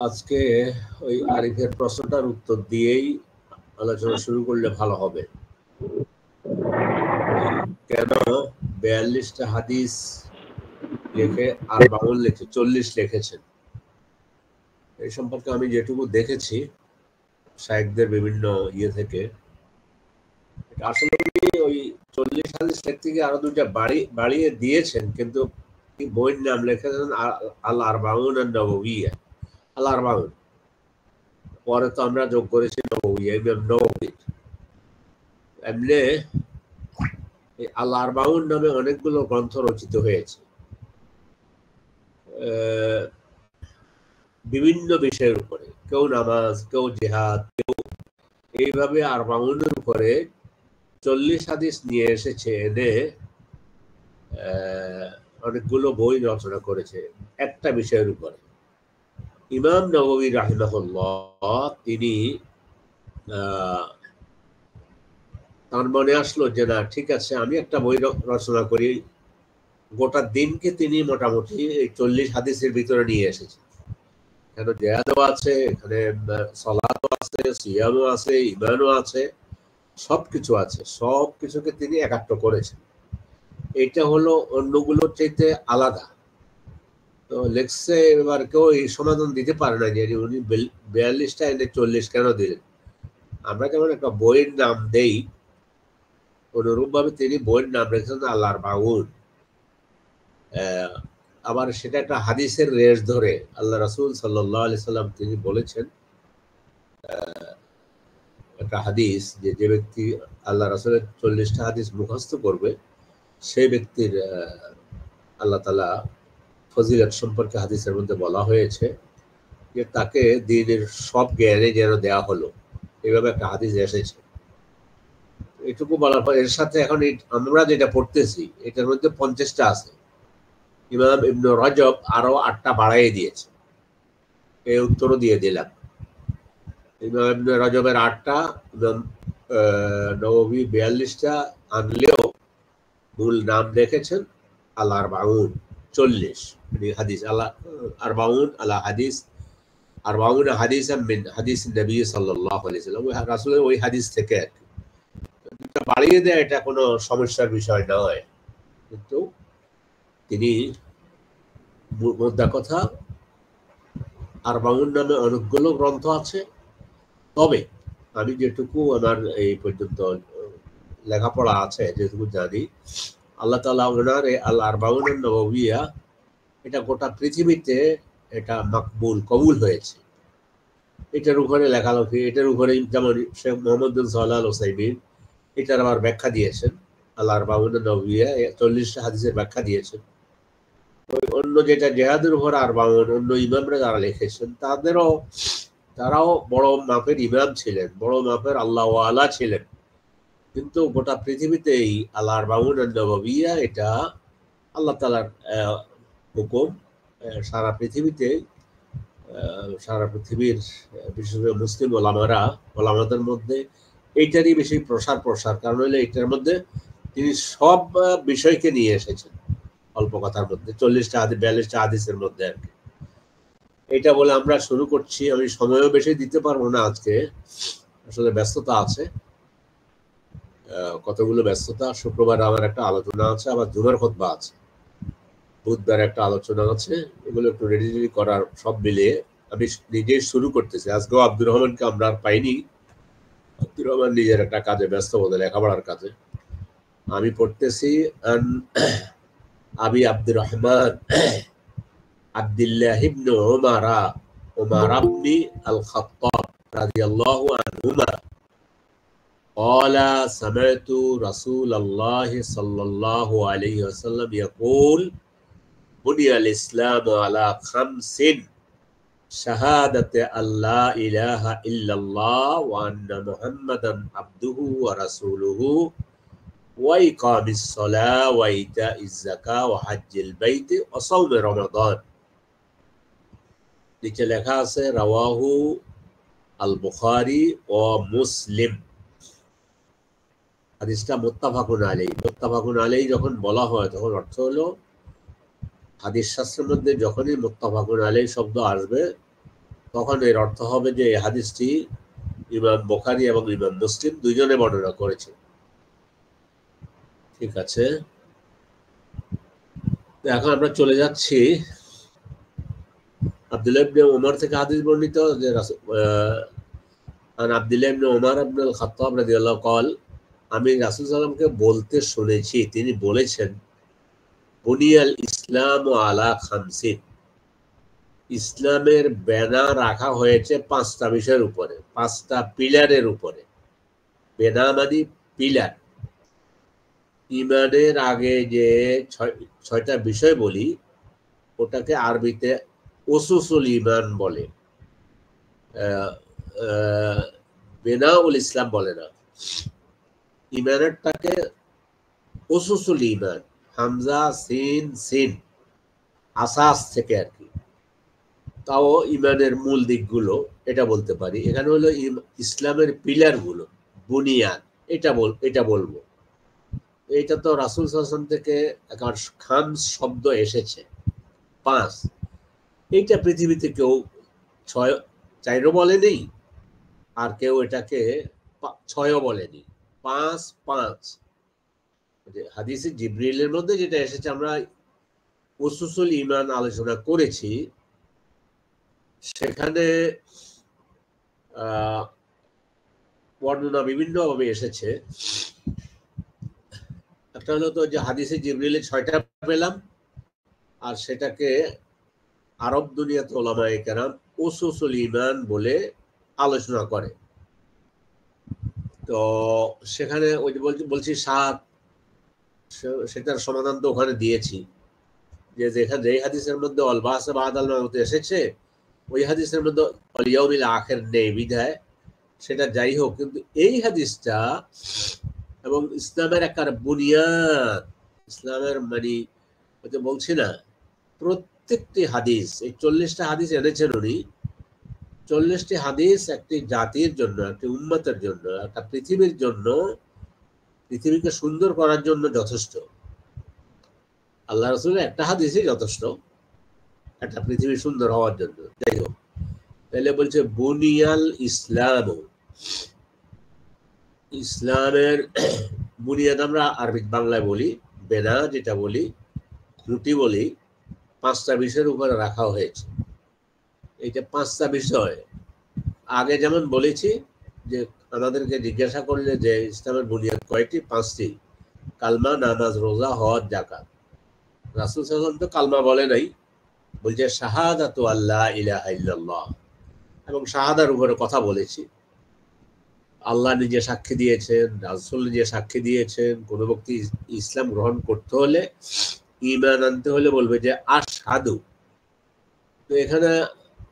আজকে ওই আরিফের প্রশ্নটার উত্তর দিয়েই আলোচনা শুরু করলে ভালো হবে। কেন 42টা হাদিস লিখে আর বাউল লিখে 40 লিখেছেন, এই সম্পর্কে আমি যেটুকু দেখেছি শায়েখদের বিভিন্ন থেকে, আসলে ওই 40 হাদিস লিখতে গিয়ে আরো দুইটা বাড়িয়ে দিয়েছেন, কিন্তু বইয়ের নাম লিখেছেন আল আরবাউন আন নবওয়িয়া। আল আরবাউন পরে তো আমরা যোগ করেছি নবওয়িয়া, ইমাম নববীর। এমনি এই আল আরবাউন নামে অনেকগুলো গ্রন্থ রচিত হয়েছে বিভিন্ন বিষয়ের উপরে, কেউ নামাজ, কেউ জিহাদ, কেউ এইভাবে আরবাউনের উপরে 40 হাদিস নিয়ে এসেছে, এনে অনেকগুলো বই রচনা করেছে একটা বিষয়ের উপরে। ইমাম নববী রাহিমাহুল্লাহ তিনি তার মনে আসলো যে না, ঠিক আছে, আমি একটা বই রচনা করি। গোটা দিনকে তিনি মোটামুটি এই 40 হাদিসের ভিতরে নিয়ে এসেছে। এখানে জিহাদও আছে, এখানে সালাতও আছে, সিয়ামও আছে, ঈমানও আছে, সবকিছু আছে। সবকিছুকে তিনি একাত্ম করেছেন। এটা হলো অন্যগুলোর চাইতে আলাদা। তো লেখছে, এবার কেউ এই সমাধান দিতে পারে না যে উনি 42টা এনে 40 কেন দিলেন। আমরা যেমন একটা বইয়ের নাম দেই, অনুরূপ ভাবে তিনি বইয়ের নাম রেখেছেন আল্লাহর বাউল। আবার সেটা একটা হাদিসের রেশ ধরে আল্লাহ রাসূল সাল্লাল্লাহু আলাইহি সাল্লাম তিনি বলেছেন একটা হাদিস, যে ব্যক্তি আল্লাহ রাসূলের 40টা হাদিস মুখস্থ করবে, সেই ব্যক্তির আল্লাহ তাআলা ফজিলত সম্পর্কে হাদিসের মধ্যে বলা হয়েছে যে তাকে দ্বীনের সব জ্ঞানে যেন দেওয়া হলো, এইভাবে একটা হাদিস এসেছে। এটুকু বলার পর এর সাথে এখন আমরা যেটা পড়তেছি এটার মধ্যে 50টা আছে। ইমাম ইবনে রজব আরো 8টা বাড়াই দিয়েছে, এই উত্তরও দিয়ে দিলাম। ইমাম ইবনে রজবের 8টা, ইমাম নববী 42টা আনলেও মূল নাম রেখেছেন আল আরবাউন, 40 হাদিস। আল্লাহ আরবাউন আলা হাদিস, আরবাউন হাদিসাম মিন হাদিস নবী সাল্লাল্লাহু আলাইহি ওয়াসাল্লাম, রাসূলের ওই হাদিস থেকে আর কি। এটা বাড়িয়ে দেয়, এটা কোনো সমস্যার বিষয় নয়, কিন্তু তিনি মোদ্দা কথা আরবাউন নামে অনেকগুলো গ্রন্থ আছে। তবে আমি যেটুকু আমার এই পর্যন্ত লেখাপড়া আছে, যেটুকু জানি, আল্লাহ তাআলা ওনার আল আরবাউন নবওয়িয়া এটা গোটা পৃথিবীতে এটা মাকবুল, কবুল হয়েছে। এটার উপরে লেখালেখি, এটার উপরে যেমন শেখ মোহাম্মদ বিন সালেহ আল উসাইমিন এটার আবার ব্যাখ্যা দিয়েছেন। আল আরবাউন নবওয়িয়া 40টা হাদিসের ব্যাখ্যা দিয়েছেন। অন্য যেটা জেহাদের উপর আরবাউন, অন্য ইমামরা যারা লিখেছেন তারাও বড় মাপের ইমাম ছিলেন, বড় মাপের আল্লাহ ওয়ালা ছিলেন, কিন্তু গোটা পৃথিবীতে এই আল আরবাউন নবওয়িয়া এটা আল্লাহ তাআলার হুকুম। সারা পৃথিবীতে, সারা পৃথিবীর বিশেষ করে মুসলিম ওলামাদের মধ্যে এইটারই বেশি প্রসার, কারণ হইলে এইটার মধ্যে তিনি সব বিষয়কে নিয়ে এসেছেন অল্প কথার মধ্যে, 40টা 42টা হাদিসের মধ্যে আর কি। এটা বলে আমরা শুরু করছি। আমি সময়ও বেশি দিতে পারবো না আজকে, আসলে ব্যস্ততা আছে, কতগুলো ব্যস্ততা। শুক্রবার আমার একটা আলোচনা আছে, আবার জুমার খুতবা আছে, বুধবার একটা আলোচনা আছে, এগুলো একটু রেডি করার সব মিলিয়ে আমি নিজেই শুরু করতেছি। আজকেও আব্দুর রহমানকে আমরা আর পাইনি। আব্দুর রহমান নিজের একটা কাজে ব্যস্ত বোধ, লেখাপড়ার কাজে। আমি পড়তেছি আবি আব্দুর রহমান আব্দুল্লাহ ইবনে উমর ইবনে আল খাত্তাব রাদিয়াল্লাহু আনহুমা قال سمعت رسول الله صلى الله عليه وسلم يقول بني الإسلام على 5: شهادة أن لا إله إلا الله وأن محمدا عبده ورسوله وإقام الصلاة وإيتاء الزكاة وحج البيت وصوم رمضان। নিচে লেখা আছে রাওয়াহু আল বুখারী ও মুসলিম। হাদিসটা মুত্তাফাকুন আলাইহি। মুত্তাফাকুন আলাইহি যখন বলা হয় তখন অর্থ হলো হাদিস শাস্ত্রের মধ্যে যখনই মুত্তাফাকুন আলাইহি শব্দ আসবে তখন এর অর্থ হবে যে এই হাদিসটি ইমাম বুখারী এবং ইমাম মুসলিম দুইজনে বর্ণনা করেছে। ঠিক আছে, এখন আমরা চলে যাচ্ছি আব্দুল্লাহ ইবনে ওমর থেকে হাদিস বর্ণিত যে আব্দুল্লাহ ইবনে ওমর ইবনে আল খাত্তাব রাদিয়াল্লাহু কল, আমি রাসূল সাল্লাল্লাহু আলাইহি ওয়াসাল্লামকে বলতে শুনেছি, তিনি বলেছেন, বুনিয়াল ইসলাম আলা খামসিন, ইসলামের ব্যানার রাখা হয়েছে পাঁচটা বিষয়ের উপরে, পাঁচটা পিলারের উপরে। বেনা মানে পিলার। ইমানের আগে যে ছয়টা বিষয় বলি ওটাকে আরবিতে উসুসুল ইমান বলে, বেনাউল ইসলাম বলে না। ইমানেরটাকে উসুসুল ইমান, হামজা সিন সিন, আসাস থেকে আর কি। তাও ইমানের মূল দিকগুলো এটা বলতে পারি। এখানে হলো ইসলামের পিলার গুলো, বুনিয়াদ, এটা বলবো। এটা তো রাসূল সাল্লাল্লাহু আলাইহি ওয়াসাল্লাম থেকে একেবারে খামস শব্দ এসেছে, পাঁচ। এইটা পৃথিবীতে কেউ চারও বলেনি, আর কেউ এটাকে ছয়ও বলেনি। পাঁচ পাঁচ হাদিসে জিবরিলের মধ্যে যেটা এসেছে, আমরা উসুসুল ঈমান আলোচনা করেছি, সেখানে বর্ণনা বিভিন্নভাবে এসেছে। একটা হলো তো যে হাদিসে জিবরিলে 6টা পেলাম, আর সেটাকে আরব দুনিয়াতে ওলামায়ে কেরাম উসুসুল ঈমান বলে আলোচনা করে। তো সেখানে ওই যে বলছি 7, সেটার সমাধান তো ওখানে দিয়েছি, যে যেখানে যেই হাদিসের মধ্যে অল বাসা বাদাল মাউত এসেছে, ওই হাদিসের মধ্যে অল ইয়াউমিল আখির নেই বিধায় সেটা যাই হোক, কিন্তু এই হাদিসটা এবং ইসলামের একটা বুনিয়াদ, ইসলামের মানে বলছি না, প্রত্যেকটি হাদিস, এই 40টা হাদিস এনেছেন উনি। 40টি হাদিস একটি জাতির জন্য, একটি উম্মতের জন্য, একটা পৃথিবীর জন্য, পৃথিবীকে সুন্দর করার জন্য যথেষ্ট। আল্লাহ রাসূলের একটা হাদিসই যথেষ্ট একটা পৃথিবী সুন্দর হওয়ার জন্য। যাই হোক, তাহলে বলছে বুনিয়াল ইসলাম, ইসলামের বুনিয়াদ আমরা আরবিক বাংলায় বলি বেনা, যেটা বলি খুঁটি বলি, 5টা বিষয়ের উপরে রাখা হয়েছে। এইটা 5টা বিষয়। আগে যেমন বলেছি যে আমাদেরকে জিজ্ঞাসা করলে যে ইসলামের বুনিয়াদ কয়টি, 5টি, কালমা, নামাজ, রোজা, হজ, যাকাত। রাসূল সাল্লাল্লাহু আলাইহি ওয়াসাল্লাম তো কালমা বলে নাই, বলছে শাহাদাতু আল্লা ইলাহা ইল্লাল্লাহ, এবং শাহাদার উপরে কথা বলেছি। আল্লাহ নিজে সাক্ষী দিয়েছেন, রাসূল নিজে সাক্ষী দিয়েছেন, কোন ব্যক্তি ইসলাম গ্রহণ করতে হলে, ঈমান আনতে হলে বলবে যে আশহাদু। তো এখানে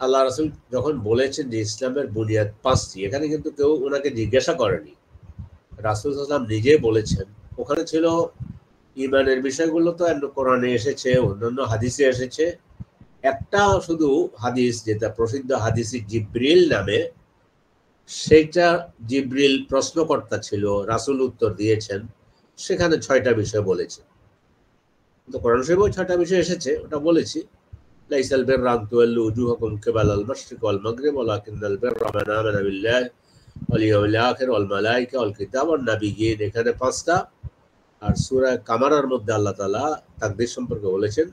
আল্লাহ রাসূল যখন বলেছেন যে ইসলামের বুনিয়াদ 5টি, এখানে কিন্তু কেউ ওনাকে জিজ্ঞাসা করেনি, রাসূল সাল্লাল্লাহু আলাইহি ওয়াসাল্লাম নিজে বলেছেন। ওখানে ছিল ঈমানের বিষয়গুলো, তো কোরআনে এসেছে, অন্যান্য হাদিসে এসেছে। একটা শুধু হাদিস যেটা প্রসিদ্ধ হাদিসে জিবরিল নামে, সেইটা জিবরিল প্রশ্নকর্তা ছিল, রাসূল উত্তর দিয়েছেন, সেখানে 6টা বিষয় বলেছে। তো কোরআন শরীফে 6টা বিষয় এসেছে, ওটা বলেছি। লাইসাল বিররা আন তুওয়াল্লু উজুহাকুম কিবালাল মাশরিক ওয়াল মাগরিব ওয়ালাকিন্নাল বিররা মান আমানা বিল্লাহি ওয়াল ইয়াউমিল আখির ওয়াল মালায়েকা ওয়াল কিতাব ওয়ান নাবিয়্যিন, এখানে 5টা। আর সূরা কামারার মধ্যে আল্লাহ তাআলা তাকদীর সম্পর্কে বলেছেন,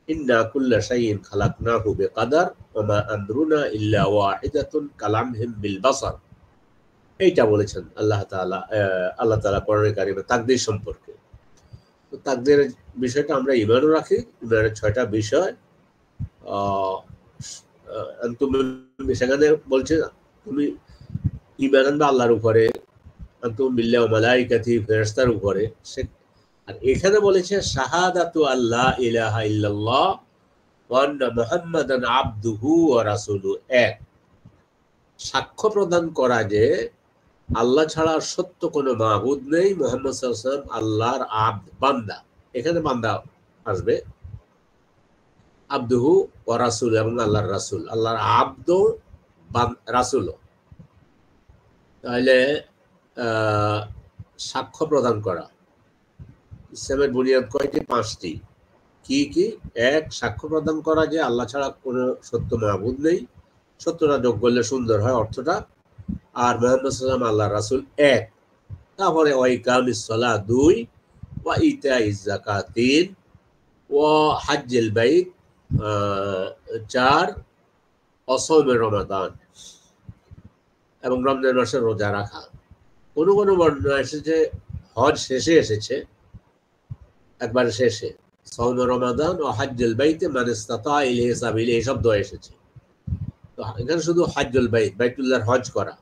ইন্না কুল্লা শাইইন খালাকনাহু বিকাদার ওয়া মা আমরুনা ইল্লা ওয়াহিদাতুন কালামহিম বিল বাসার। এইটা বলেছেন আল্লাহ তাআলা কোরআনে কারিমে তাকদীর সম্পর্কে। তো তাকদীরের বিষয়টা আমরা ঈমানও রাখি। ঈমানের 6টা বিষয়। সেখানে বলছে তুমি ঈমান আনবে আল্লাহর উপরে, আনতুম বিল্লাহি ওয়া মালাইকাতিহি, ফেরেশতার উপরে। আর এখানে বলেছে শাহাদাতু আল্লা ইলাহা ইল্লাল্লাহ ওয়া আন্না মুহাম্মাদান আবদুহু ওয়া রাসূলুহু, এক, সাক্ষ্য প্রদান করা যে আল্লাহ ছাড়া সত্য কোনো মাবুদ নেই, মুহাম্মদ সাল্লাল্লাহু আলাইহি ওয়াসাল্লাম আল্লাহর আবদ, বান্দা। এখানে বান্দা আসবে, আবদুহু ওয়া রাসূল, এবং আল্লাহর রাসূল, আল্লাহর আবদ রাসূল। তাহলে সাক্ষ্য প্রদান করা। ইসলামের বুনিয়াদ কয়টি? 5টি। কি কি? 1, সাক্ষ্য প্রদান করা যে আল্লাহ ছাড়া কোনো সত্য মাবুদ নেই। 70টা যোগ করলে সুন্দর হয় অর্থটা। আর মুহাম্মদ সাল্লাম আল্লাহ রাসূল 1, তারপরে ওয়াইকামিস সালাহ 2, ওয়া ইতাইজ যাকাত 3, ওয়া হাজ্জিল বাইত 4, অসৌমে রমাদান এবং রমজান মাসে রোজা রাখা। কোনো কোনো বর্ণনা এসেছে হজ শেষে এসেছে, একবার শেষে সৌমে রমাদান ও হাজ্জুল বাইতে মান ইসতাতা ইলাইহি সাবিলা এই শব্দ এসেছে। তো এখানে শুধু হাজ্জুল বাইত, বাইতুল্লাহর হজ করা,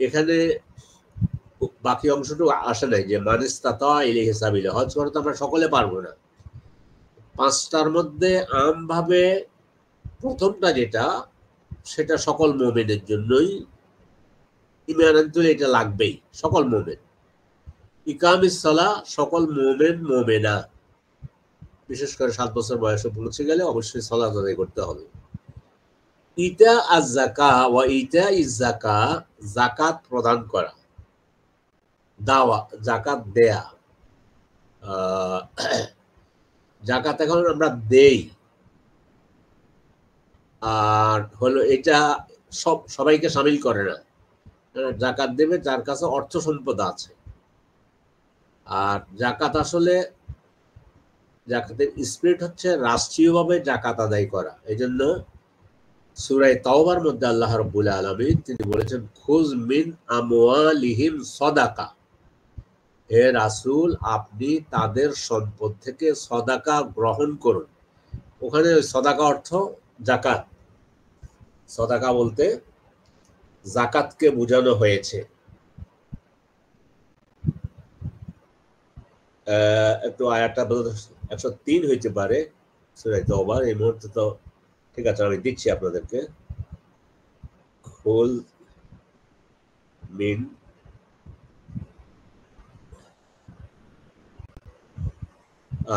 এখানে বাকি অংশটুকু আসে নাই যে মান ইসতাতা ইলাইহি সাবিলা। হজ করা তো আমরা সকলে পারবো না। 5টার মধ্যে আমভাবে প্রথমটা যেটা, সেটা সকল মুমিনের জন্যই, ঈমান আনতে এটা লাগবেই সকল মুমিন। ইকামিস সালাহ সকল মুমিন মুমিনা, বিশেষ করে 7 বছর বয়সে পৌঁছে গেলে অবশ্যই সালাত আদায় করতে হবে। ইতা আজ যাকা ওয়া ইতা ইজ যাকা, যাকাত প্রদান করা, দাওয়া, যাকাত দেয়া। যাকাত এখন আমরা দেই, আর হলো এটা সবাইকে শামিল করে না। যাকাত দেবে যার কাছে অর্থ সম্পদ আছে। আর যাকাত আসলে, যাকাতের স্পিরিট হচ্ছে রাষ্ট্রীয়ভাবে যাকাত আদায় করা। এই জন্য সূরা তাওবার মধ্যে আল্লাহ রাব্বুল আলামিন তিনি বলেছেন, খুজ মিন আমওয়ালিহিম সাদাকা, হে রাসূল আপনি তাদের সম্পদ থেকে সদাকা গ্রহণ করুন। ওখানে সদাকা অর্থ যাকাত, সদাকা বলতে যাকাতকে বোঝানো হয়েছে। একটু আয়াতটা 103 হইতে পারে সূরা তাওবার, এই মুহূর্তে তো ঠিক আছে আমি দিচ্ছি আপনাদেরকে। খুল মিন,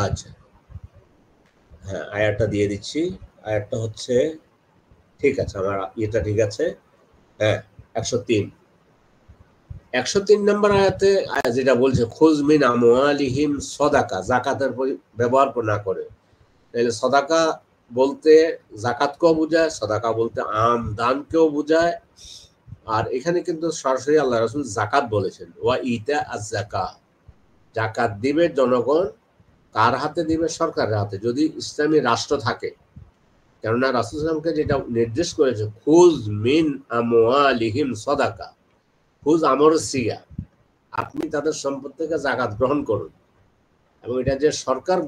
আচ্ছা হ্যাঁ আয়াতটা দিয়ে দিচ্ছি। আয়াতটা হচ্ছে, ঠিক আছে আমার এটা ঠিক আছে, হ্যাঁ 103 নম্বর আয়াতে যেটা বলছে খুজ মিন আমওয়ালিহিম সাদাকা, যাকাতের ব্যবহার না করে। তাহলে সাদাকা বলতে যাকাতকেও বোঝায়, সাদাকা বলতে দানকেও বোঝায়। আর এখানে কিন্তু সরাসরি আল্লাহ রাসূল যাকাত বলেছেন, ওয়া ইতা আজ যাকা, যাকাত দিবে জনগণ। কার হাতে দিবে? সরকারের হাতে, যদি ইসলামী রাষ্ট্র থাকে। কেননা রাসূল সাল্লাল্লাহু আলাইহি ওয়াসাল্লামকে যেটা নির্দেশ করেছে, খুজ মিন আমওয়ালিহিম সাদাকা, খুজ আমর সিগা, আপনি তাদের সম্পদ থেকে যাকাত গ্রহণ করুন। এবং এটা যে সরকার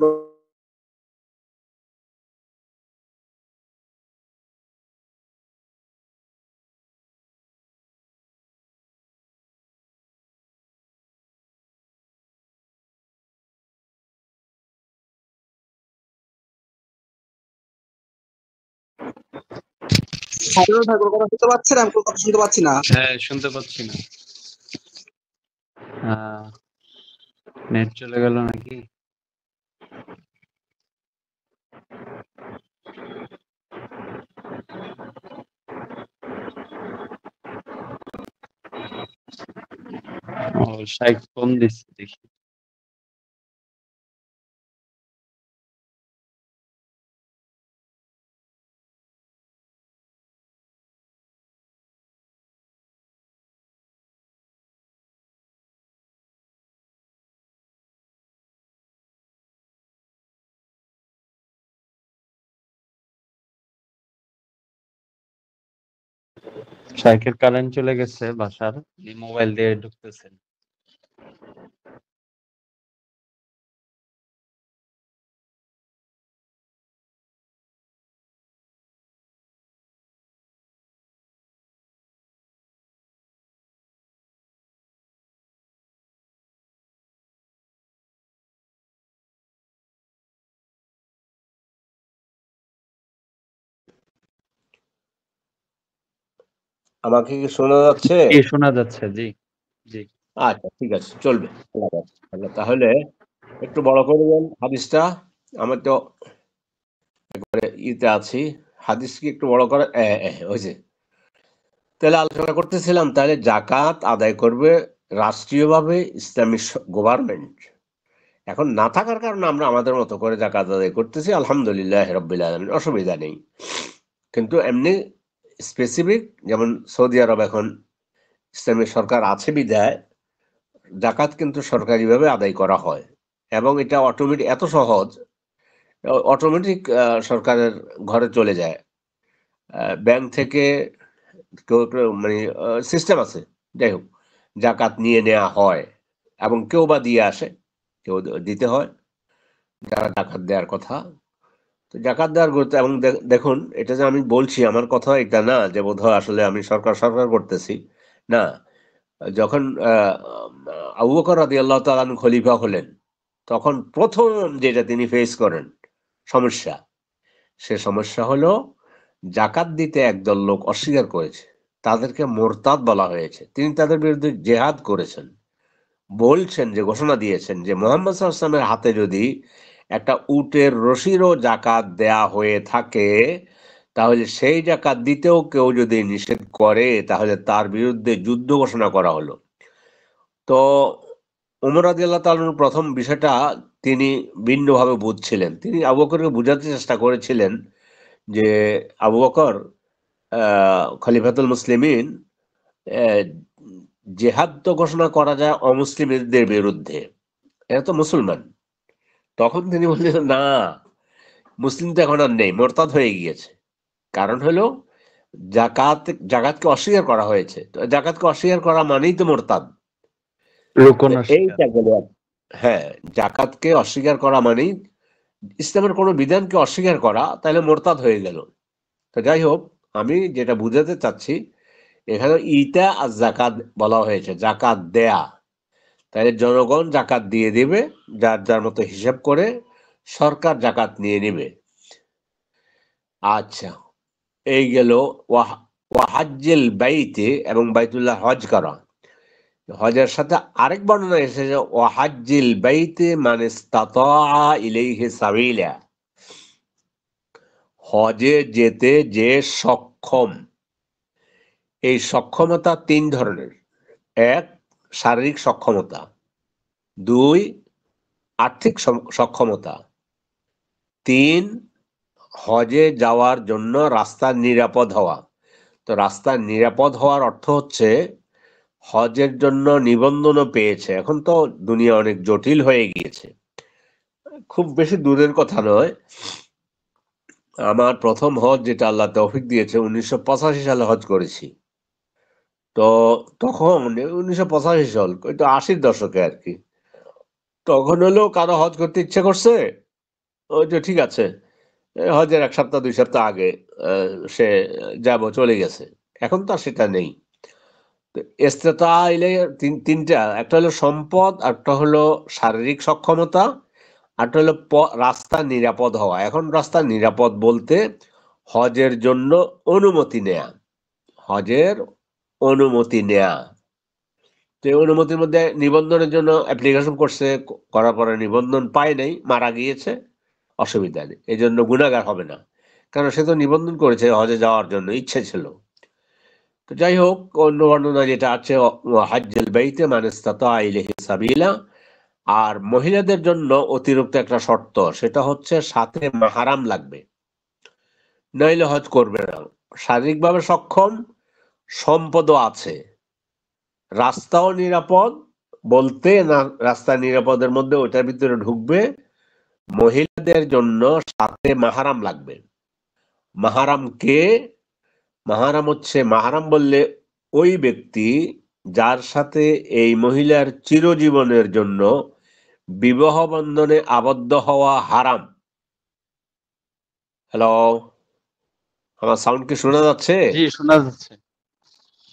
ঠাকুর কথা শুনতে পাচ্ছেন? আমি কথা শুনতে পাচ্ছি না। হ্যাঁ শুনতে পাচ্ছি না। নেট চলে গেল নাকি? ও শাইখ ফোন দিচ্ছে দেখি। শাইখের কারেন্ট চলে গেছে বাসার, মোবাইল দিয়ে ঢুকতেছেন। আমাকে কি শোনা যাচ্ছে? শোনা যাচ্ছে, জি জি। আচ্ছা ঠিক আছে, চলবে। তাহলে একটু বড় করে দেন হাদিসটা, আমার তো একবারে ইতে আছি। হাদিস কি একটু বড় করে, হয়েছে। তাহলে আলোচনা করতেছিলাম, তাহলে যাকাত আদায় করবে রাষ্ট্রীয়ভাবে ইসলামিক গভর্নমেন্ট। এখন না থাকার কারণে আমরা আমাদের মতো করে যাকাত আদায় করতেছি, আলহামদুলিল্লাহ রাব্বিল আলামিন, অসুবিধা নেই। কিন্তু এমনি স্পেসিফিক, যেমন সৌদি আরব এখন ইসলামী সরকার আছে বিধায় জাকাত কিন্তু সরকারিভাবে আদায় করা হয়, এবং এটা অটোমেটিক, এত সহজ, অটোমেটিক সরকারের ঘরে চলে যায়। ব্যাংক থেকে কেউ কেউ মানে সিস্টেম আছে, যাই হোক, জাকাত নিয়ে নেওয়া হয়, এবং কেউ বা দিয়ে আসে, কেউ দিতে হয় যারা জাকাত দেওয়ার কথা। তো জাকাত দেওয়ার গুরুত্ব, এবং দেখুন, এটা যে আমি বলছি আমার কথা এটা না যে বোধহয় আসলে আমি সরকার সরকার করতেছি, না। যখন আবু বকর রাদিয়াল্লাহু তাআলা আনহু খলিফা হলেন, তখন প্রথম যেটা তিনি ফেস করেন সমস্যা, সে সমস্যা হলো জাকাত দিতে একদল লোক অস্বীকার করেছে, তাদেরকে মোরতাদ বলা হয়েছে। তিনি তাদের বিরুদ্ধে জেহাদ করেছেন, বলছেন যে, ঘোষণা দিয়েছেন যে মুহাম্মদ সাল্লাল্লাহু আলাইহি ওয়াসাল্লামের হাতে যদি একটা উটের রশিরও জাকাত দেয়া হয়ে থাকে, তাহলে সেই জাকাত দিতেও কেউ যদি নিষেধ করে, তাহলে তার বিরুদ্ধে যুদ্ধ ঘোষণা করা হলো। তো ওমর রাদিয়াল্লাহু তাআলা আনহু প্রথম বিষয়টা তিনি ভিন্নভাবে বুঝছিলেন। তিনি আবু বকরকে বোঝাতে চেষ্টা করেছিলেন যে, আবু বকর খলিফাতুল মুসলিমিন, জেহাদ তো ঘোষণা করা যায় অমুসলিমদের বিরুদ্ধে, এরা তো মুসলমান। তখন তিনি বললেন, না, মুসলিম তো এখন আর নেই, মোরতাদ হয়ে গিয়েছে। কারণ হলো জাকাতকে অস্বীকার করা হয়েছে, তো জাকাতকে অস্বীকার করা মানেই তো মোরতাদ। রুকন অস্বীকার। এইটা গেল, হ্যাঁ, জাকাতকে অস্বীকার করা মানেই ইসলামের কোনো বিধানকে অস্বীকার করা, তাহলে মোরতাদ হয়ে গেল। তো যাই হোক, আমি যেটা বুঝাতে চাচ্ছি, এখানে ইতা আর জাকাত বলা হয়েছে, জাকাত দেয়া। তাহলে জনগণ জাকাত দিয়ে দিবে, যার যার মতো হিসাব করে সরকার জাকাত নিয়ে নেবে। আচ্ছা, এই গেল ওয়াহাজ্জিল বাইতে, এবং বাইতুল্লাহ হজ করা। হজের সাথে আরেক বর্ণনা এসেছে ওয়াহাজ্জিল বাইতে মান ইসতাতা ইলাইহি সাবিলা, হজে যেতে যে সক্ষম। এই সক্ষমতা তিন ধরনের: এক, শারীরিক সক্ষমতা; দুই, আর্থিক সক্ষমতা; তিন, হজে যাওয়ার জন্য রাস্তা নিরাপদ হওয়া। তো রাস্তা নিরাপদ হওয়ার অর্থ হচ্ছে হজের জন্য নিবন্ধনও পেয়েছে। এখন তো দুনিয়া অনেক জটিল হয়ে গিয়েছে, খুব বেশি দূরের কথা নয়। আমার প্রথম হজ, যেটা আল্লাহ তৌফিক দিয়েছে, 1985 সালে হজ করেছি। তো তখন 1985 সাল, ওই তো 80-র দশকে আর কি। তখন হলো কারো হজ করতে ইচ্ছে করছে, ওই যে ঠিক আছে, হজের 1 সপ্তাহ 2 সপ্তাহ আগে সে যাব চলে গেছে। এখন তো আর সেটা নেই। তো ইস্তেতা এলে তিনটা, একটা হলো সম্পদ, একটা হলো শারীরিক সক্ষমতা, একটা হলো রাস্তা নিরাপদ হওয়া। এখন রাস্তা নিরাপদ বলতে হজের জন্য অনুমতি নেয়া, হজের অনুমতি নেয়া। তো এই অনুমতির মধ্যে নিবন্ধনের জন্য অ্যাপ্লিকেশন করছে, করার পরে নিবন্ধন পায় নাই, মারা গিয়েছে, অসুবিধা নেই, এই জন্য গুনাহগার হবে না, কারণ সে তো নিবন্ধন করেছে হজে যাওয়ার জন্য, ইচ্ছে ছিল। তো যাই হোক, অন্য বর্ণনা যেটা আছে হাজ্জুল বাইতে মান ইসতাতা ইলাইহি সাবিলা। আর মহিলাদের জন্য অতিরিক্ত একটা শর্ত, সেটা হচ্ছে সাথে মাহরাম লাগবে, নইলে হজ করবে না। শারীরিকভাবে সক্ষম, সম্পদও আছে, রাস্তাও নিরাপদ বলতে না, রাস্তা নিরাপদের মধ্যে ওটার ভিতরে ঢুকবে, মহিলাদের জন্য সাথে মাহরাম লাগবে। মাহরাম কে? মাহরাম হচ্ছে, মাহরাম বললে ওই ব্যক্তি যার সাথে এই মহিলার চিরজীবনের জন্য বিবাহ বন্ধনে আবদ্ধ হওয়া হারাম। হ্যালো, আমার সাউন্ড কি শোনা যাচ্ছে? জি, শোনা যাচ্ছে।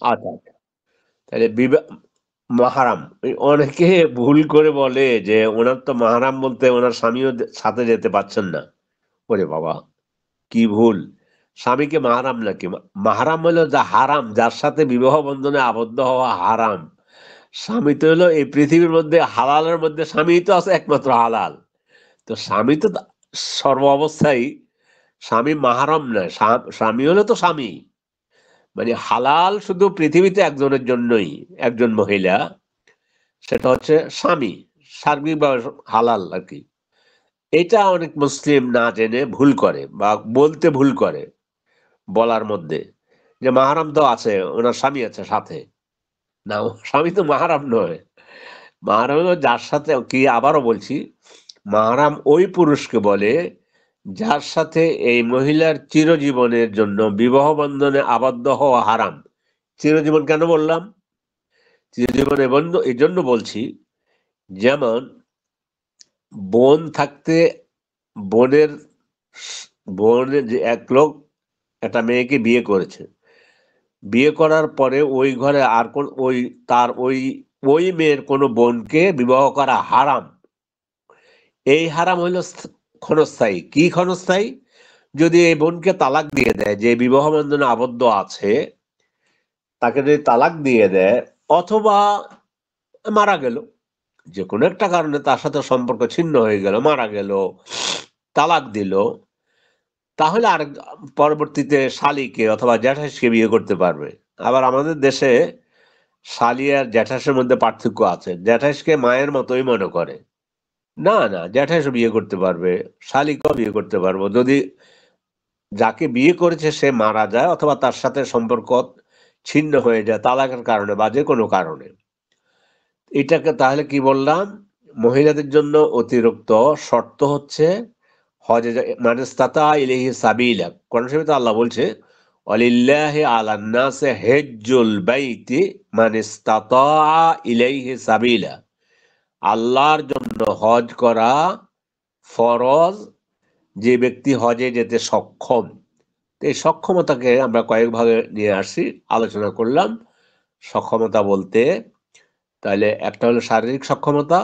আচ্ছা, তাহলে মাহারাম, অনেকে ভুল করে বলে যে ওনার তো মাহারাম বলতে ওনার স্বামীও সাথে যেতে পারছেন না। ওরে বাবা, কি ভুল! স্বামীকে মাহারাম নাকি? মাহারাম হলো যা হারাম, যার সাথে বিবাহ বন্ধনে আবদ্ধ হওয়া হারাম। স্বামী তো হলো এই পৃথিবীর মধ্যে হালালের মধ্যে, স্বামী তো আছে একমাত্র হালাল। তো স্বামী তো সর্ব অবস্থায়, স্বামী মাহারাম নয়, স্বামী হলো তো স্বামী, মানে হালাল শুধু পৃথিবীতে একজনের জন্যই, একজন মহিলা, সেটা হচ্ছে স্বামী, সার্বিকভাবে হালাল আর কি। এটা অনেক মুসলিম না জেনে ভুল করে, বা বলতে ভুল করে বলার মধ্যে, যে মাহারাম তো আছে, ওনার স্বামী আছে সাথে, না স্বামী তো মাহারাম নয়। মাহারাম হলো যার সাথে, কি আবারও বলছি, মাহারাম ওই পুরুষকে বলে যার সাথে এই মহিলার চিরজীবনের জন্য বিবাহ বন্ধনে আবদ্ধ হওয়া হারাম। চিরজীবন কেন বললাম? চিরজীবন এই জন্য বলছি, যেমন বোন থাকতে বোনের বোনের যে এক লোক একটা মেয়েকে বিয়ে করেছে, বিয়ে করার পরে ওই ঘরে আর কোন ওই মেয়ের কোনো বোনকে বিবাহ করা হারাম। এই হারাম হইল ক্ষণস্থায়ী। কি ক্ষণস্থায়ী? যদি এই বোনকে তালাক দিয়ে দেয়, যে বিবাহ বন্ধনে আবদ্ধ আছে তাকে যদি তালাক দিয়ে দেয়, অথবা মারা গেল, যে কোনো একটা কারণে তার সাথে সম্পর্ক ছিন্ন হয়ে গেল, মারা গেল, তালাক দিল, তাহলে আর পরবর্তীতে শালীকে অথবা জ্যাঠাশকে বিয়ে করতে পারবে। আবার আমাদের দেশে শালী আর জ্যাঠাশের মধ্যে পার্থক্য আছে। জ্যাঠাশকে মায়ের মতোই মনে করে। না না, জ্যাঠাশও বিয়ে করতে পারবে, শালীকেও বিয়ে করতে পারবো, যদি যাকে বিয়ে করেছে সে মারা যায় অথবা তার সাথে সম্পর্ক ছিন্ন হয়ে যায় তালাকের কারণে বা যে কোনো কারণে। এটাকে তাহলে কি বললাম? মহিলাদের জন্য অতিরিক্ত শর্ত হচ্ছে হজে মানে ইস্তাতা ইলাইহি সাবিলা। কোরআন শরীফে আল্লাহ বলছে ওয়ালিল্লাহি আলান নাসি হিজ্জুল বাইতি মান ইস্তাতা ইলাইহি সাবিলা। আল্লাহর জন্য হজ করা ফরজ যে ব্যক্তি হজে যেতে সক্ষম। এই সক্ষমতাকে আমরা কয়েক ভাগে নিয়ে আসি, আলোচনা করলাম। সক্ষমতা বলতে তাহলে একটা হলো শারীরিক সক্ষমতা,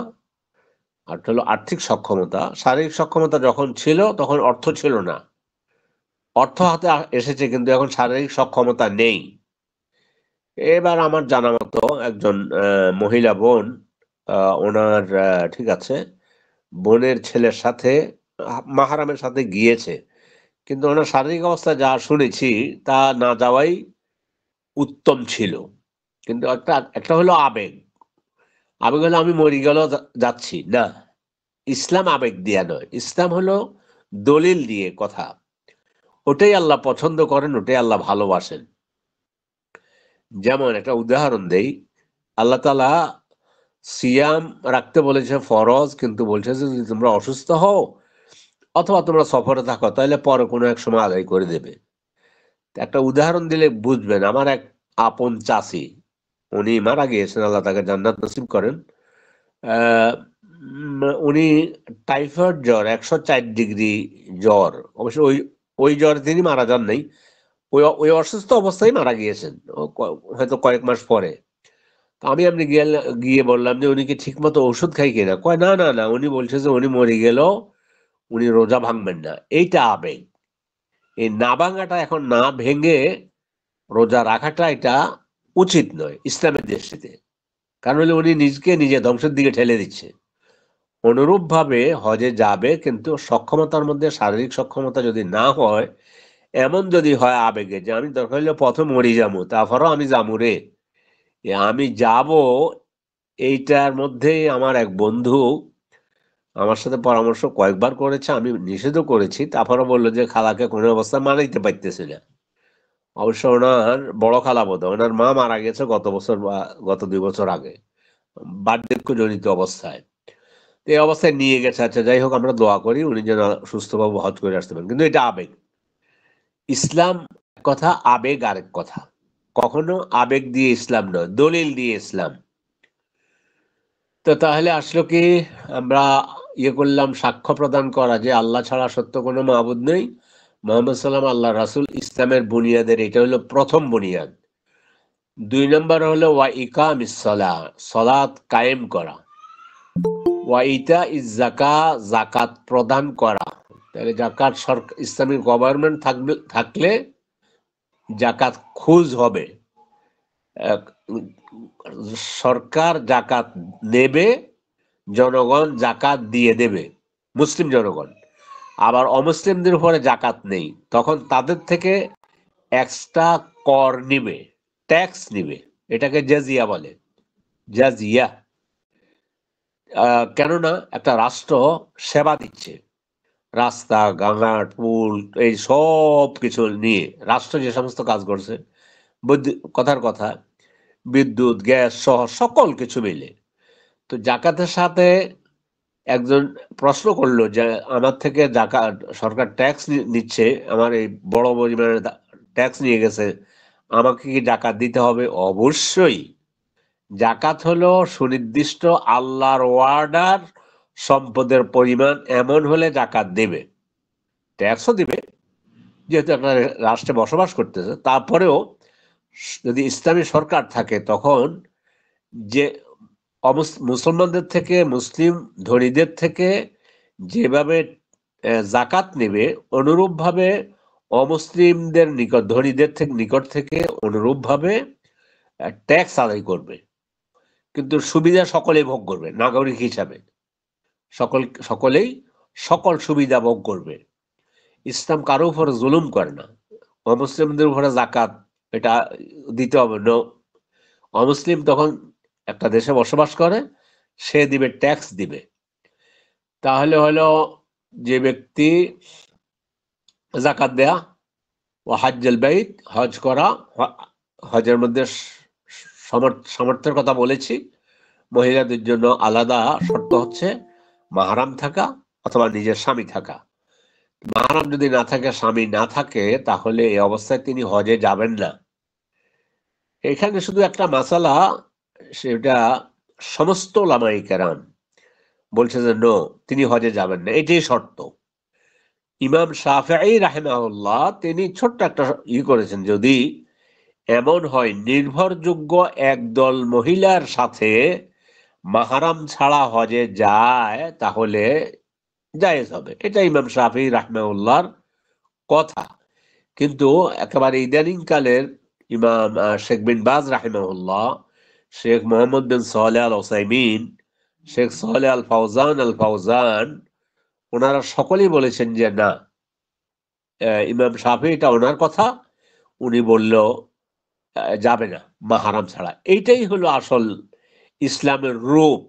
আরটা হলো আর্থিক সক্ষমতা। শারীরিক সক্ষমতা যখন ছিল তখন অর্থ ছিল না, অর্থ হাতে এসেছে কিন্তু এখন শারীরিক সক্ষমতা নেই। এবার আমার জানা মতো একজন মহিলা বোন, ওনার ঠিক আছে, বোনের ছেলের সাথে মাহারামের সাথে গিয়েছে, কিন্তু ওনার শারীরিক অবস্থা যা শুনেছি তা না যাওয়াই উত্তম ছিল। কিন্তু একটা হলো আবেগ। আবেগ হলো আমি মরি গেল যাচ্ছি না। ইসলাম আবেগ দিয়া নয়, ইসলাম হলো দলিল দিয়ে কথা। ওটাই আল্লাহ পছন্দ করেন, ওটাই আল্লাহ ভালোবাসেন। যেমন একটা উদাহরণ দেই, আল্লাহ তাআলা সিয়াম রাখতে বলেছে ফরজ, কিন্তু বলছে যে যদি তোমরা অসুস্থ হও অথবা তোমরা সফরে থাকো তাহলে পরে কোনো এক সময় আদায় করে দেবে। একটা উদাহরণ দিলে বুঝবেন। আমার এক আপন চাচি, উনি মারা গিয়েছেন, আল্লাহ তাকে জান্নাত নসিব করেন। উনি টাইফয়েড জ্বর, 104 ডিগ্রি জ্বর, অবশ্য ওই ওই জ্বর তিনি মারা যান নাই, ওই অসুস্থ অবস্থায় মারা গিয়েছেন হয়তো কয়েক মাস পরে। আমি আপনি গিয়ে বললাম যে উনি কি ঠিক মতো ওষুধ খাই কিনা? কয় না না না, উনি বলছে যে উনি মরে গেল উনি রোজা ভাঙবেন না। এইটা আবেগ। এই না ভাঙাটা, এখন না ভেঙে রোজা রাখাটা এটা উচিত নয় ইসলামের দৃষ্টিতে। কারণ হলে উনি নিজে ধ্বংসের দিকে ঠেলে দিচ্ছে। অনুরূপ ভাবে হজে যাবে, কিন্তু সক্ষমতার মধ্যে শারীরিক সক্ষমতা যদি না হয়, এমন যদি হয় আবেগে যে আমি দরকার হলে প্রথম মরি যাবো, তারপরও আমি যাবো রে, আমি যাব, এইটার মধ্যেই আমার এক বন্ধু আমার সাথে পরামর্শ কয়েকবার করেছে, আমি নিষেধও করেছি, তারপরে বললো যে খালাকে কোনো অবস্থায় মানাইতে পারতেছি না। অবশ্য ওনার বড় খালা বোধ, ওনার মা মারা গেছে গত বছর বা গত 2 বছর আগে, বার্ধক্য জনিত অবস্থায়। এই অবস্থায় নিয়ে গেছে। আচ্ছা যাই হোক, আমরা দোয়া করি উনি যেন সুস্থভাবে হজ করে আসতে পারেন। কিন্তু এটা আবেগ। ইসলাম এক কথা, আবেগ আরেক কথা। কখনো আবেগ দিয়ে ইসলাম নয়, দলিল দিয়ে ইসলাম। তো তাহলে আসলো কি, আমরা করলাম সাক্ষ্য প্রদান করা যে আল্লাহ ছাড়া সত্য কোনো মাবুদ নেই, মুহাম্মদ সাল্লাম আল্লাহ রাসূল। ইসলামের বুনিয়াদের এটা হলো প্রথম বুনিয়াদ। 2 নম্বর হলো ওয়া ইকামিস সালাহ, সালাত কায়েম করা। ওয়া ইতা ইজ যাকাত, যাকাত প্রদান করা। তাহলে যাকাত ইসলামিক গভর্নমেন্ট থাকলে যাকাত খুঁজ হবে। সরকার যাকাত নেবে, জনগণ যাকাত দিয়ে দেবে, মুসলিম জনগণ। আবার অমুসলিমদের উপরে যাকাত নেই, তখন তাদের থেকে এক্সট্রা কর নিবে, ট্যাক্স নিবে। এটাকে জাজিয়া বলে, জাজিয়া। কেননা একটা রাষ্ট্র সেবা দিচ্ছে, রাস্তা ঘাট পুল এই সব কিছু নিয়ে রাষ্ট্র যে সমস্ত কাজ করছে, কথার কথা, বিদ্যুৎ, গ্যাস সহ সকল কিছু মিলে। তো জাকাতের সাথে একজন প্রশ্ন করলো যে আমার থেকে জাকাত সরকার ট্যাক্স নিচ্ছে, আমার এই বড় পরিমাণের ট্যাক্স নিয়ে গেছে, আমাকে কি জাকাত দিতে হবে? অবশ্যই। জাকাত হলো সুনির্দিষ্ট আল্লাহর ওয়ার্ডার সম্পদের পরিমাণ এমন হলে জাকাত দেবে, ট্যাক্সও দিবে যেহেতু একটা রাষ্ট্রে বসবাস করতেছে। তারপরেও যদি ইসলামী সরকার থাকে তখন যে মুসলমানদের থেকে, মুসলিম ধনীদের থেকে যেভাবে জাকাত নেবে, অনুরূপভাবে অমুসলিমদের নিকট, ধনীদের নিকট থেকে অনুরূপভাবে ট্যাক্স আদায় করবে। কিন্তু সুবিধা সকলেই ভোগ করবে, নাগরিক হিসাবে সকলেই সকল সুবিধা ভোগ করবে। ইসলাম কারো উপরে জুলুম করে না। অমুসলিমদের উপরে জাকাত এটা দিতে হবে না। অমুসলিম তখন একটা দেশে বসবাস করে, সে দিবে, ট্যাক্স দিবে। তাহলে হলো যে ব্যক্তি জাকাত দেয়া ও হাজ্জুল বাইত, হজ করা, হজের মধ্যে সামর্থ্যের কথা বলেছি। মহিলাদের জন্য আলাদা শর্ত হচ্ছে মাহরাম থাকা অথবা নিজের স্বামী থাকা। মাহরাম যদি না থাকে, স্বামী না থাকে, তাহলে এই অবস্থায় তিনি হজে যাবেন না। এখানে শুধু একটা মাসালা, সেটা সমস্ত ওলামায়ে কেরাম বলছে যে নো, তিনি হজে যাবেন না, এটাই শর্ত। ইমাম শাফিঈ রাহিমাহুল্লাহ তিনি ছোট্ট একটা করেছেন, যদি এমন হয় নির্ভরযোগ্য একদল মহিলার সাথে মাহরাম ছাড়া হজে যায় তাহলে জায়েজ হবে। এটা ইমাম শাফিঈ রাহিমাহুল্লাহর কথা। কিন্তু একেবারে ইদানিং কালের ইমাম শেখ বিন বাজ রাহিমাহুল্লাহ, শেখ মোহাম্মদ বিন সালেহ আল উসাইমিন, শেখ সালেহ আল ফাউজান, ওনারা সকলেই বলেছেন যে না, ইমাম শাফিঈ এটা ওনার কথা, উনি বলল যাবে না মাহরাম ছাড়া। এইটাই হলো আসল ইসলামের রূপ।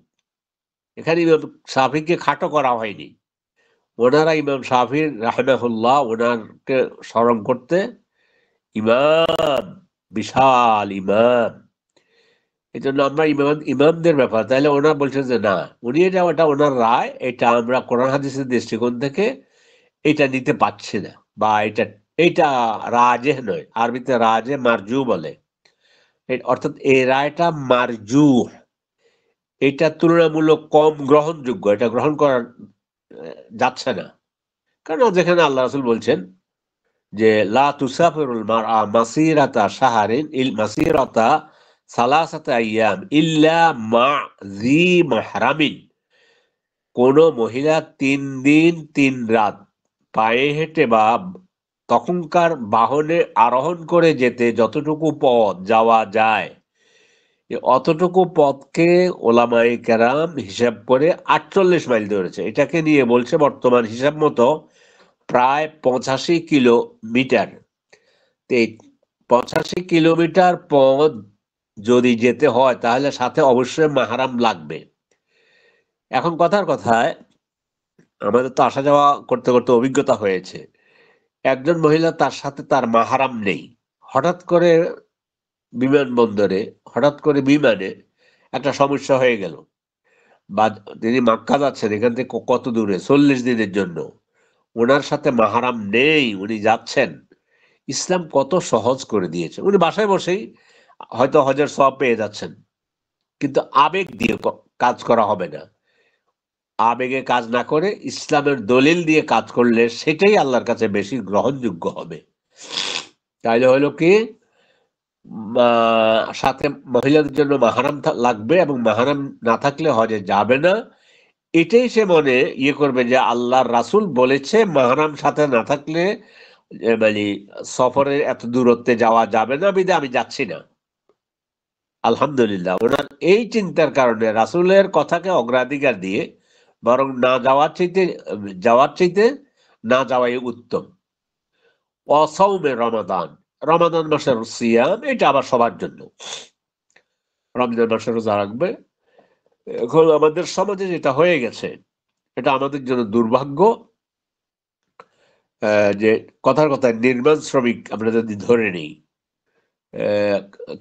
এখানে ইমাম শাফিঈকে খাটো করা হয়নি। ওনারা ইমাম শাফিঈ রাহিমাহুল্লাহ, ওনারকে স্মরণ করতে, ইমাম, বিশাল ইমাম, এই জন্য আমরা ইমামদের ব্যাপার, তাহলে ওনার বলছেন যে না, উনি এটা ওনার রায়, এটা আমরা কোরআন হাদিসের দৃষ্টিকোণ থেকে এটা নিতে পারছি না, বা এটা রাজেহ নয়, আরবিতে রাজে মারজু বলে, অর্থাৎ এই রায়টা মারজু, এটা তুলনামূলক কম গ্রহণযোগ্য, এটা গ্রহণ করা যাচ্ছে না। কারণ যেখানে আল্লাহ রাসূল বলছেন যে লা তুসাফিরুল মারআ মাসিরাতা শাহরিন মাসিরাতা সালাসাতা আইয়াম ইল্লা মা যি মাহরামিন, কোন মহিলা 3 দিন 3 রাত পায়ে হেঁটে বা তখনকার বাহনে আরোহণ করে যেতে যতটুকু পথ যাওয়া যায়, অতটুকু পথকে ওলামায়ে কেরাম হিসাব করে 48 মাইল ধরেছে। এটাকে নিয়ে বলছে বর্তমান হিসাব মতো প্রায় 85 কিলোমিটার। 85 কিলোমিটার পথ যদি যেতে হয় তাহলে সাথে অবশ্যই মাহরাম লাগবে। এখন কথার কথায়, আমাদের তো আসা যাওয়া করতে করতে অভিজ্ঞতা হয়েছে, একজন মহিলা তার সাথে তার মাহরাম নেই, হঠাৎ করে বিমানবন্দরে, হঠাৎ করে বিমানে একটা সমস্যা হয়ে গেল, বা তিনি মক্কা যাচ্ছেন, এখান থেকে কত দূরে, 40 দিনের জন্য, ওনার সাথে মাহরাম নেই, উনি যাচ্ছেন, ইসলাম কত সহজ করে দিয়েছে। উনি বাসায় বসেই হয়তো হজের সওয়াব পেয়ে যাচ্ছেন, কিন্তু আবেগ দিয়ে কাজ করা হবে না। আবেগে কাজ না করে ইসলামের দলিল দিয়ে কাজ করলে সেটাই আল্লাহর কাছে বেশি গ্রহণযোগ্য হবে। তাইলে হলো কি, সাথে মহিলাদের জন্য মাহরাম লাগবে, এবং মাহরাম না থাকলে হজে যাবে না। এটাই সে মনে করবে যে আল্লাহর রাসূল বলেছে মাহরাম সাথে না থাকলে মানে সফরের এত দূরত্বে যাওয়া যাবে না, বিধায় আমি যাচ্ছি না। আলহামদুলিল্লাহ, ওনার এই চিন্তার কারণে রাসূলের কথাকে অগ্রাধিকার দিয়ে বরং যাওয়ার চাইতে না যাওয়াই উত্তম। অসাউমে রমাদান, রমাদান মাসের সিয়াম, এটা আবার সবার জন্য, রমজান মাসের রোজা রাখবে। এখন আমাদের সমাজে যেটা হয়ে গেছে, এটা আমাদের জন্য দুর্ভাগ্য, যে কথার কথায় নির্মাণ শ্রমিক আমরা যদি ধরে নিই,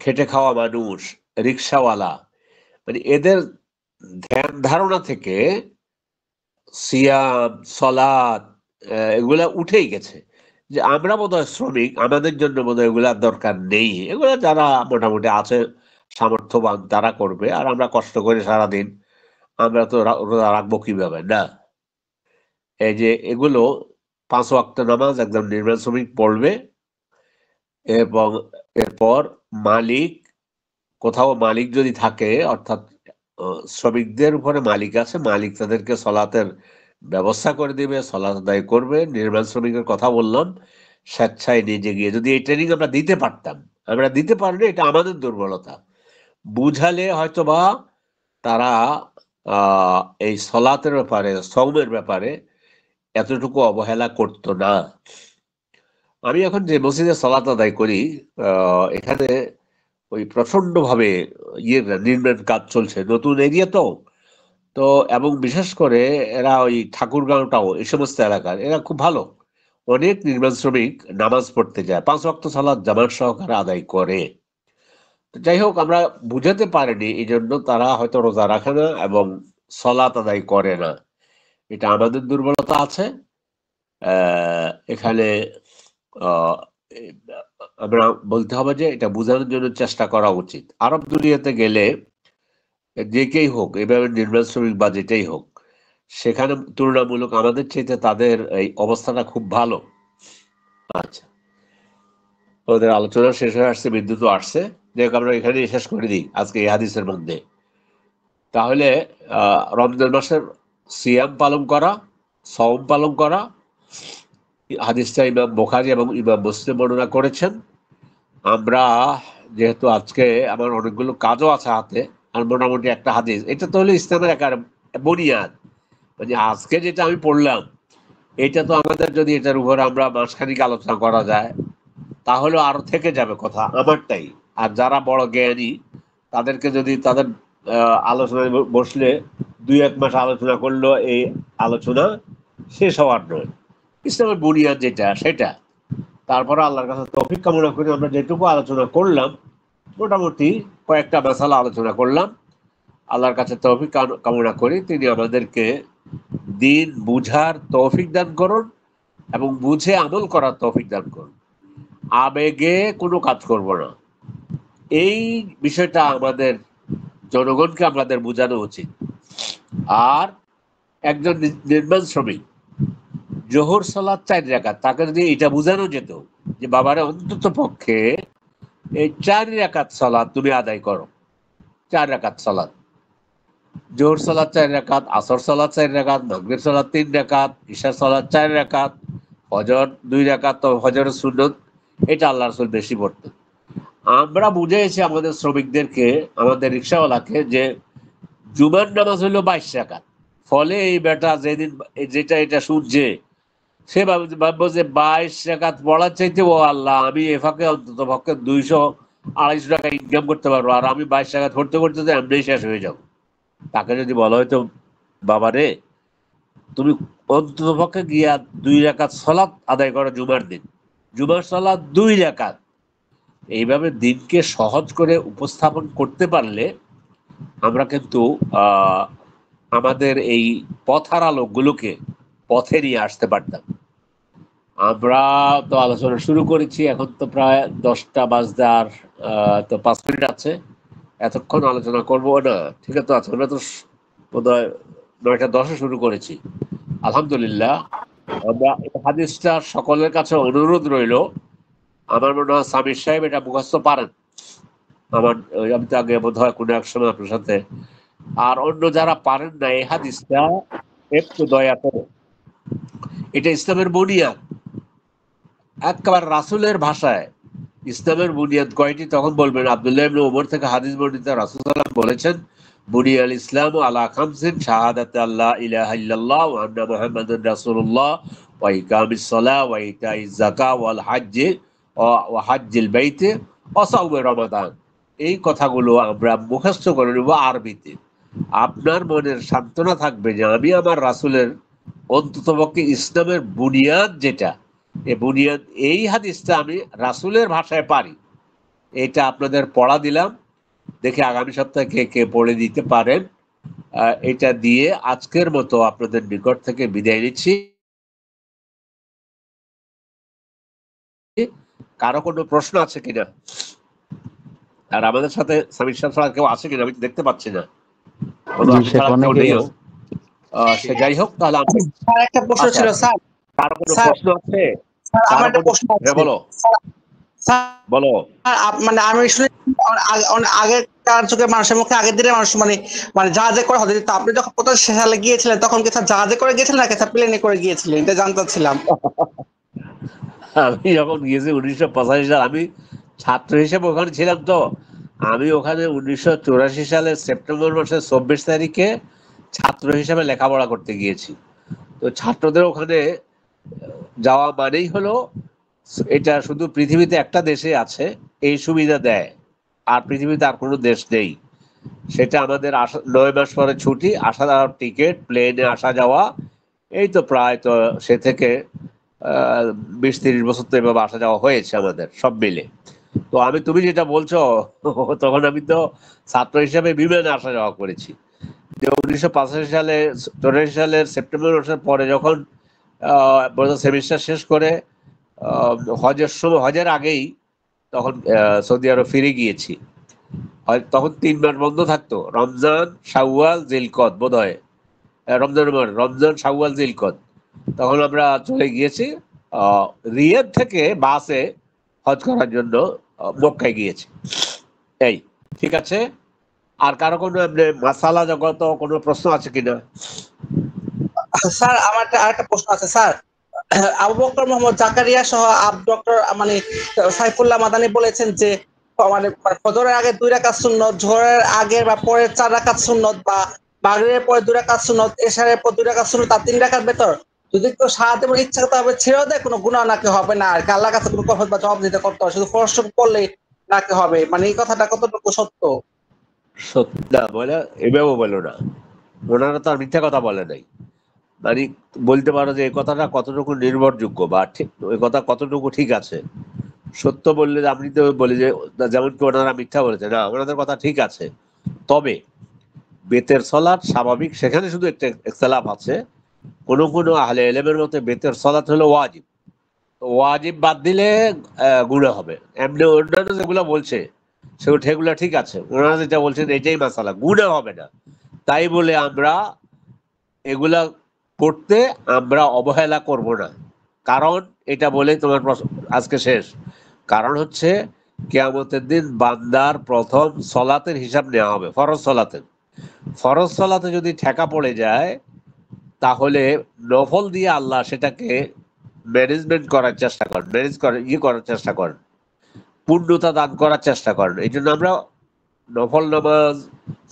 খেটে খাওয়া মানুষ, রিক্সাওয়ালা, মানে এদের ধ্যান ধারণা থেকে সিয়াম, সলাৎ এগুলা উঠেই গেছে, যে আমরা বোধহয় শ্রমিক, আমাদের জন্য বোধহয় এগুলার দরকার নেই, এগুলা যারা মোটামুটি আছে সামর্থ্যবান তারা করবে, আর আমরা কষ্ট করে সারাদিন আমরা তো রোজা রাখবো কিভাবে না। এই যে এগুলো 5 ওয়াক্ত নামাজ একদম নির্মাণ শ্রমিক পড়বে, এবং এরপর মালিক, কোথাও মালিক যদি থাকে, অর্থাৎ শ্রমিকদের উপরে মালিক আছে, মালিক তাদেরকে সলাতের ব্যবস্থা করে দিবে, সলাত আদায় করবে। নির্মাণ শ্রমিকের কথা বললাম, স্বেচ্ছায় নিজে গিয়ে যদি এই ট্রেনিং আমরা দিতে পারতাম, আমরা দিতে পারলে এটা আমাদের দুর্বলতা, বুঝালে হয়তোবা তারা এই সলাতের ব্যাপারে, সওমের ব্যাপারে এতটুকু অবহেলা করতো না। আমি এখন যে মসজিদে সলাত আদায় করি, এখানে ওই প্রচন্ড ভাবে নির্মাণ কাজ চলছে, নতুন এরিয়া তো এবং বিশেষ করে এরা ওই ঠাকুরগাঁওটাও এই সমস্ত এলাকার এরা খুব ভালো, অনেক নির্মাণ শ্রমিক নামাজ পড়তে যায়, 5 ওয়াক্ত সালাত জামাত সহকারে আদায় করে। যাই হোক, আমরা বুঝাতে পারিনি, এই জন্য তারা হয়তো রোজা রাখে না এবং সলাত আদায় করে না, এটা আমাদের দুর্বলতা আছে। এখানে আমরা বলতে হবে যে এটা বোঝানোর জন্য চেষ্টা করা উচিত। আরব দুনিয়াতে গেলে যে কেই হোক, এভাবে নির্মাণ শ্রমিক বা যেটাই হোক, সেখানে তুলনামূলক আমাদের চাইতে তাদের এই অবস্থাটা খুব ভালো। আচ্ছা, ওদের আলোচনা শেষ হয়ে আসছে, বিদ্যুৎও আসছে, যে আমরা এখানে শেষ করে দিই আজকে এই হাদিসের মধ্যে। তাহলে রমজান মাসের সিয়াম পালন করা, সওম পালন করা, হাদিসটা ইমাম বুখারী এবং ইমাম মুসলিম বর্ণনা করেছেন। আমরা যেহেতু আজকে আমার অনেকগুলো কাজও আছে হাতে, আর মোটামুটি একটা হাদিস, এটা তো হলো ইসলামের একার বুনিয়াদ, মানে আজকে যেটা আমি পড়লাম, এটা তো আমাদের যদি এটার উপর আমরা মাসখানিক আলোচনা করা যায় তাহলে আরো থেকে যাবে কথা আমারটাই। আর যারা বড় জ্ঞানী তাদেরকে যদি তাদের আলোচনায় বসলে 2-1 মাস আলোচনা করলো, এই আলোচনা শেষ হওয়ার নয়। ইসলামের বুনিয়াদ যেটা সেটা, তারপরে আল্লাহর কাছে তৌফিক কামনা করি, আমরা যেটুকু আলোচনা করলাম মোটামুটি কয়েকটা মাসালা আলোচনা করলাম, আল্লাহর কাছে তৌফিক কামনা করি তিনি আমাদেরকে দিন বুঝার তৌফিক দান করুন এবং বুঝে আমল করার তৌফিক দান করুন। আবেগে কোনো কাজ করব না, এই বিষয়টা আমাদের জনগণকে আমাদের বোঝানো উচিত। আর একজন নির্মাণ শ্রমিক জোহর সালাত 4 রাকাত, তাকে যদি এটা বোঝানো যেত যে বাবারে অন্তত পক্ষে এই 4 রাকাত সালাত তুমি আদায় করো, 4 রাকাত সালাত, জোহর সালাত 4 রাকাত, আসর সালাত 4 রাকাত, মাগরিব সালাত 3 রাকাত, ইশা সালাত 4 রাকাত, ফজর 2 রাকাত, তো ফজরের সুন্নত এটা আল্লাহ রাসূল বেশি পড়তেন। আমরা বুঝাইছি আমাদের শ্রমিকদেরকে, আমাদের রিক্সাওয়ালাকে, যে জুমার নামাজ হলো 22 রাকাত, ফলে এই বেটা যেদিন যেটা এটা শুনছে সে ভাববো যে 22 রাকাত পড়ার চাইতে, ও আল্লাহ আমি এ ফাঁকে অন্তত পক্ষে 200-250 টাকা ইনকাম করতে পারবো, আর আমি 22 রাকাত করতে করতে তো এমনি শেষ হয়ে যাবো। তাকে যদি বলা হয়তো বাবা রে তুমি অন্তত পক্ষে গিয়া 2 রাকাত সালাত আদায় করো জুমার দিন, জুমার সালাত 2 রাকাত, এইভাবে দিনকে সহজ করে উপস্থাপন করতে পারলে আমরা কিন্তু আমাদের এই পথহারা লোকগুলোকে পথে নিয়ে আসতে পারতাম। আমরা তো আলোচনা শুরু করেছি, এখন তো প্রায় 10টা বাজতে আর তো 5 মিনিট আছে, এতক্ষণ আলোচনা করবো না, ঠিক আছে? আমরা তো বোধহয় 9:10 শুরু করেছি। আলহামদুলিল্লাহ, আমরা এই হাদিসটা সকলের কাছে অনুরোধ রইল, আমার মনে হয় সামির সাহেব এটা মুখস্থ পারেন, আমার আমি তো আগে বোধ হয় কোনো এক সময় আপনার সাথে, আর অন্য যারা পারেন না এই হাদিসটা একটু দয়া করে, এটা ইসলামের বুনিয়াদ, একেবারে রাসূলের ভাষায় ইসলামের বুনিয়াদ কয়টি তখন বলবেন। আব্দুল্লাহ ইবনে ওমর থেকে হাদিস বর্ণিত, রাসূল সাল্লাল্লাহু আলাইহি ওয়াসাল্লাম বলেছেন বুনিয়াল ইসলামু আলা খামসিন, শাহাদাতু আল্লা ইলাহা ইল্লাল্লাহ ওয়া আন্না মুহাম্মাদুর রাসূলুল্লাহ ওয়া ইকামিস সালাহ ওয়া ইতাইজ যাকাত ওয়াল হজ্জ ওয়া হজ্জিল বাইত ওয়া সাওম রমাদান। এই কথাগুলো আমরা মুখস্থ করে নেব আরবিতে। আপনার মনের সান্ত্বনা থাকবে যে আমি আমার রাসূলের অন্ততপক্ষে ইসলামের বুনিয়াদ যেটা, এই বুনিয়াদ, এই হাদিসটা আমি রাসূলের ভাষায় পারি, এটা আপনাদের পড়া দিলাম, দেখি আগামী সপ্তাহে কে কে পড়ে দিতে পারেন। এটা দিয়ে আজকের মতো আপনাদের নিকট থেকে বিদায় নিচ্ছি। কারো কোনো প্রশ্ন আছে কিনা? আর আমাদের সাথে সামির সাহেব ছাড়া কেউ আছে কিনা আমি দেখতে পাচ্ছি না। সে যাই হোক, তাহলে একটা প্রশ্ন ছিল স্যার। কারো কোনো প্রশ্ন আছে? আমার একটা প্রশ্ন আছে। বলো বলো। মানে আমি আগেকার যুগের মানুষের মুখে আগের দিনের মানুষ মানে মানে জাহাজে করে হতো, আপনি যখন 85 সালে গিয়েছিলেন তখন কি স্যার জাহাজে করে গিয়েছিলেন নাকি স্যার প্লেনে করে গিয়েছিলেন, এটা জানতে চাচ্ছিলাম। আমি যখন গিয়েছি 1985 সাল, আমি ছাত্র হিসেবে ওখানে ছিলাম। তো আমি ওখানে 1984 সালের সেপ্টেম্বর মাসের 24 তারিখে ছাত্র হিসেবে লেখাপড়া করতে গিয়েছি। তো ছাত্রদের ওখানে যাওয়া মানেই হলো, এটা শুধু পৃথিবীতে একটা দেশে আছে এই সুবিধা দেয়, আর পৃথিবীতে আর কোনো দেশ নেই। সেটা আমাদের 9 মাস পরে ছুটি, আসা যাওয়ার টিকিট, প্লেনে আসা যাওয়া, এই তো প্রায় তো সে থেকে 20-30 বছর তো এভাবে আসা যাওয়া হয়েছে আমাদের সব মিলে। তো তুমি যেটা বলছো, তখন আমি তো ছাত্র হিসাবে বিমানে আসা যাওয়া করেছি। 1985 সালের সেপ্টেম্বর মাসের পরে যখন সেমিস্টার শেষ করে হজের আগেই তখন সৌদি আরব ফিরে গিয়েছি। তখন 3 মাস বন্ধ থাকতো, রমজান, শাওয়াল, জিলকদ, বোধ হয় রমজান, শাওয়াল, জিলকদ। তখন আমরা চলে গিয়েছি রিয়াদ থেকে বাসে হজ করার জন্য মক্কায় গিয়েছি। এই ঠিক আছে। আর কারো কোনো মাসালা জগত কোনো প্রশ্ন আছে কিনা? স্যার আমার আরেকটা প্রশ্ন আছে স্যার। আবু বকর মোহাম্মদ জাকারিয়া সহ ডক্টর মানে সাইফুল্লাহ মাদানী বলেছেন যে মানে ফজরের আগে 2 রাকাত সুন্নত, জোহরের আগে বা পরে 4 রাকাত সুন্নত, বা মাগরিবের পরে 2 রাকাত সুন্নত, এশারের পর 2 রাকাত সুন্নত, আর 3 রাকাত বেতর। যদি কেউ সারাতে ইচ্ছা করতে হবে ছেড়েও দেয়, কোনো গুনাহ নাকি হবে না, আর আল্লাহর কাছে কোনো কফত বা জবাব দিতে করতে হবে, শুধু ফরজ করলেই নাকি হবে, মানে এই কথাটা কতটুকু সত্য? সত্য না বলে এভাবে বলো না, ওনারা তো আর মিথ্যা কথা বলে নাই। মানে বলতে পারো যে এই কথাটা কতটুকু নির্ভরযোগ্য বা ঠিক, ওই কথা কতটুকু ঠিক আছে। সত্য বললে আপনি তো বলি যে যেমন কি ওনারা মিথ্যা বলেছে, না, ওনাদের কথা ঠিক আছে। তবে বেতের সলাৎ স্বাভাবিক, সেখানে শুধু একটা ইখতিলাফ আছে। কোনো কোনো আহলে ইলমের মতে বেতের সলাৎ হলো ওয়াজিব, ওয়াজিব বাদ দিলে গুনাহ হবে। এমনি অন্যান্য যেগুলো বলছে সেগুলো ঠিক আছে, ওনারা যেটা বলছেন এটাই মাসালা, গুনাহ হবে না। তাই বলে আমরা এগুলা করতে আমরা অবহেলা করব না। কারণ এটা বলে তোমার আজকে শেষ। কারণ হচ্ছে কিয়ামতের দিন বান্দার প্রথম সলাতের হিসাব নেওয়া হবে, ফরজ সলাতের। ফরজ সলাতে যদি ঠেকা পড়ে যায় তাহলে নফল দিয়ে আল্লাহ সেটাকে ম্যানেজমেন্ট করার চেষ্টা করেন, করার চেষ্টা করেন, পূর্ণতা দান করার চেষ্টা করেন। এই জন্য আমরা নফল নামাজ,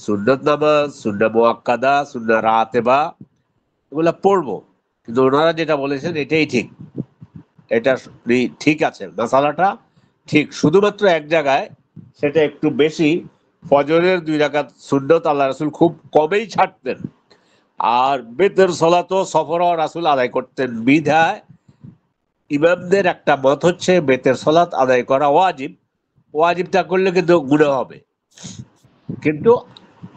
সুন্নত নামাজ, সুন্নাহ মুআক্কাদা, সুন্নাহ রাতেবা এগুলা পড়বো। কিন্তু ওনারা যেটা বলেছেন এটাই ঠিক, এটা ঠিক আছে, মাসালাটা ঠিক। শুধুমাত্র এক জায়গায় সেটা একটু বেশি, ফজরের 2 রাকাত সুন্নত আল্লাহ রাসূল খুব কমেই ছাড়তেন, আর বেতের সলাতও সফর রাসূল আদায় করতেন। বিধায় ইমামদের একটা মত হচ্ছে বেতের সলাত আদায় করা ওয়াজিব, ওয়াজিবটা করলে কিন্তু গুনাহ হবে। কিন্তু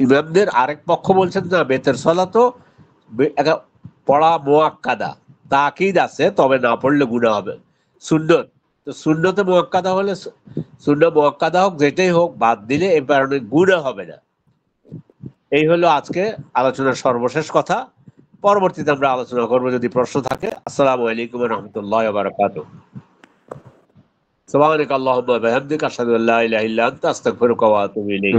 ইমামদের আরেক পক্ষ বলছেন না, বেতের সলাতও পড়া মুআক্কাদা, তাকিদ আছে, তবে না পড়লে গুনাহ হবে। সুন্নত তো সুন্নতে মুআক্কাদা হলে সুন্নাহ মুআক্কাদা হোক যেটাই হোক, বাদ দিলে এ কারণে গুনাহ হবে না। এই হলো আজকে আলোচনার সর্বশেষ কথা। পরবর্তীতে আমরা আলোচনা করবো যদি প্রশ্ন থাকে। আসসালামু আলাইকুম ওয়া রাহমাতুল্লাহি ওয়া বারাকাতুহু। সুবহানাকাল্লাহুম্মা ওয়া বিহামদিকা আশহাদু আল্লা ইলাহা ইল্লা আনতা আস্তাগফিরুকা ওয়া আতুবু ইলাইক।